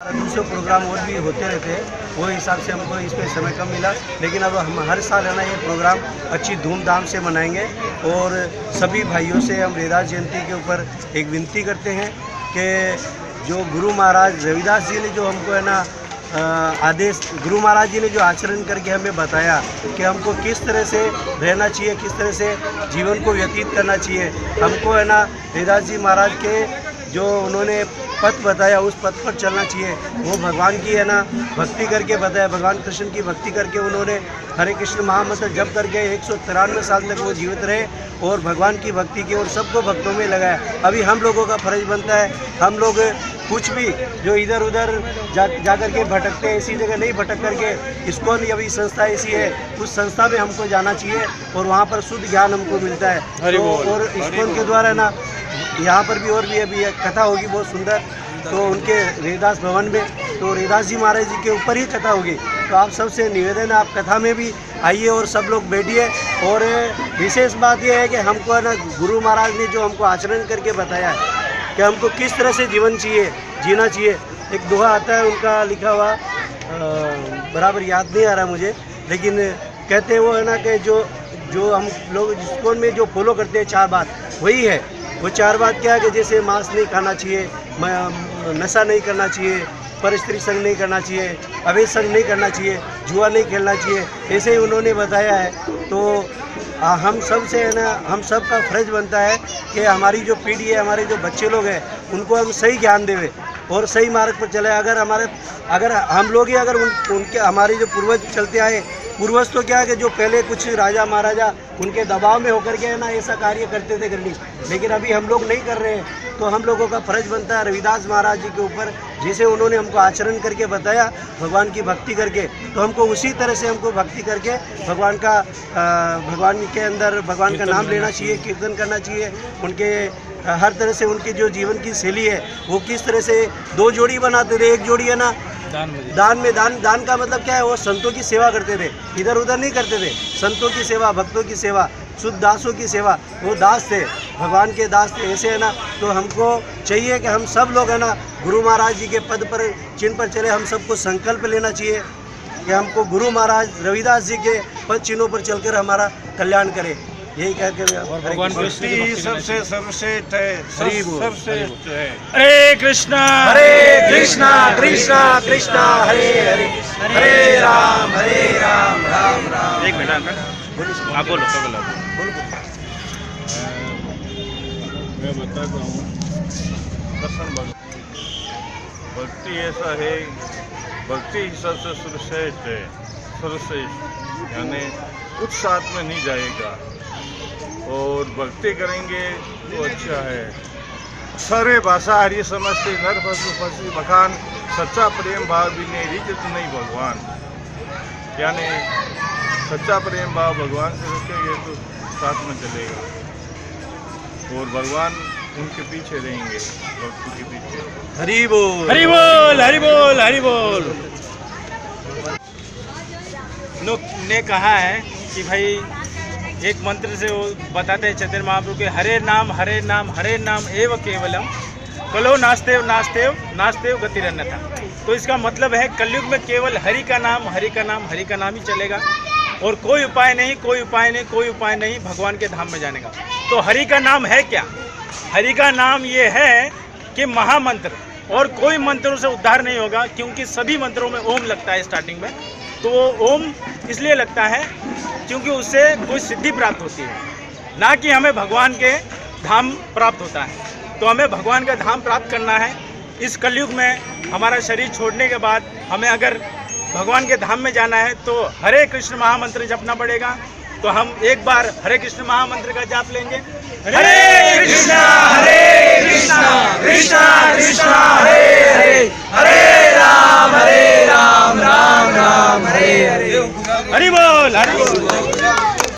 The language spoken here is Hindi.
दूसरे प्रोग्राम और भी होते रहते हैं, वो हिसाब से हमको इसमें समय कम मिला, लेकिन अब हम हर साल है ना ये प्रोग्राम अच्छी धूमधाम से मनाएंगे। और सभी भाइयों से हम रविदास जयंती के ऊपर एक विनती करते हैं कि जो गुरु महाराज रविदास जी ने जो हमको है ना आदेश, गुरु महाराज जी ने जो आचरण करके हमें बताया कि हमको किस तरह से रहना चाहिए, किस तरह से जीवन को व्यतीत करना चाहिए, हमको है ना रविदास जी महाराज के जो उन्होंने पथ बताया उस पथ पर चलना चाहिए। वो भगवान की है ना भक्ति करके बताया, भगवान कृष्ण की भक्ति करके उन्होंने हरे कृष्ण महामंत्र जप करके 193 साल तक वो जीवित रहे और भगवान की भक्ति की और सबको भक्तों में लगाया। अभी हम लोगों का फर्ज बनता है, हम लोग कुछ भी जो इधर उधर जा कर के भटकते हैं, इसी जगह नहीं भटक करके इस्कॉन अभी संस्था ऐसी है, उस संस्था में हमको जाना चाहिए और वहाँ पर शुद्ध ज्ञान हमको मिलता है। तो और इस्कॉन के द्वारा ना यहाँ पर भी और भी अभी एक कथा होगी बहुत सुंदर, तो उनके रविदास भवन में, तो रविदास जी महाराज जी के ऊपर ही कथा होगी। तो आप सबसे निवेदन है, आप कथा में भी आइए और सब लोग बैठिए। और विशेष बात यह है कि हमको है ना गुरु महाराज ने जो हमको आचरण करके बताया है कि हमको किस तरह से जीवन चाहिए, जीना चाहिए। एक दोहा आता है उनका लिखा हुआ, बराबर याद नहीं आ रहा मुझे, लेकिन कहते हैं वो है ना कि जो हम लोग जिसकोन में जो फॉलो करते हैं 4 बात वही है। वो 4 बात क्या है कि जैसे मांस नहीं खाना चाहिए, नशा नहीं करना चाहिए, पर स्त्री संग नहीं करना चाहिए, अवैध संग नहीं करना चाहिए, जुआ नहीं खेलना चाहिए, ऐसे ही उन्होंने बताया है। तो हम सब से है ना, हम सब का फर्ज बनता है कि हमारी जो पीढ़ी है, हमारे जो बच्चे लोग हैं, उनको हम सही ज्ञान देवें और सही मार्ग पर चले। अगर हम लोग ही अगर उनके हमारे जो पूर्वज चलते आए, पूर्वज तो क्या है कि जो पहले कुछ राजा महाराजा उनके दबाव में होकर के है ना ऐसा कार्य करते थे करनी, लेकिन अभी हम लोग नहीं कर रहे हैं। तो हम लोगों का फर्ज बनता है रविदास महाराज जी के ऊपर, जिसे उन्होंने हमको आचरण करके बताया भगवान की भक्ति करके, तो हमको उसी तरह से हमको भक्ति करके भगवान के अंदर भगवान का नाम लेना चाहिए, कीर्तन करना चाहिए। उनके हर तरह से उनकी जो जीवन की शैली है वो किस तरह से 2 जोड़ी बनाते थे, 1 जोड़ी है ना दान का मतलब क्या है, वो संतों की सेवा करते थे, इधर उधर नहीं करते थे। संतों की सेवा, भक्तों की सेवा, शुद्ध दासों की सेवा, वो दास थे, भगवान के दास थे, ऐसे है ना। तो हमको चाहिए कि हम सब लोग है ना गुरु महाराज जी के पद पर, चिन्ह पर चले। हम सबको संकल्प लेना चाहिए कि हमको गुरु महाराज रविदास जी के पद चिन्हों पर चलकर हमारा कल्याण करे। यही कहकर भगवान कृष्ण सबसे सर्वश्रेष्ठ है, सर्वश्रेष्ठ है। हरे कृष्णा कृष्णा कृष्णा हरे हरे, हरे राम राम राम। एक मिनट आप बोलो। मैं बताता हूँ, भक्ति ऐसा है, भक्ति ही सबसे सर्वश्रेष्ठ है, सर्वश्रेष्ठ यानी उच्च साथ में नहीं जाएगा और भक्ति करेंगे तो अच्छा है। सारे भाषा हरि समझते नर पशु पशु मकान, सच्चा प्रेम भाव भी नहीं रिजत नहीं भगवान, यानी सच्चा प्रेम भाव भगवान से रखेंगे तो साथ में चलेगा और भगवान उनके पीछे रहेंगे, भक्ति के पीछे। हरि बोल हरि बोल हरि बोल हरि बोल। ने कहा है कि भाई एक मंत्र से वो बताते हैं चैतन्य महाप्रभु के हरे नाम एव केवलम कलो नास्तेव नास्तेव नास्तेव गतिरन्यथा। तो इसका मतलब है कलयुग में केवल हरि का नाम ही चलेगा और कोई उपाय नहीं भगवान के धाम में जाने का। तो हरि का नाम है क्या? हरि का नाम ये है कि महामंत्र, और कोई मंत्रों से उद्धार नहीं होगा, क्योंकि सभी मंत्रों में ओम लगता है स्टार्टिंग में। तो वो ओम इसलिए लगता है क्योंकि उससे कोई सिद्धि प्राप्त होती है, ना कि हमें भगवान के धाम प्राप्त होता है। तो हमें भगवान का धाम प्राप्त करना है। इस कलयुग में हमारा शरीर छोड़ने के बाद हमें अगर भगवान के धाम में जाना है तो हरे कृष्ण महामंत्र जपना पड़ेगा। तो हम एक बार हरे कृष्ण महामंत्र का जाप लेंगे। हरे कृष्णा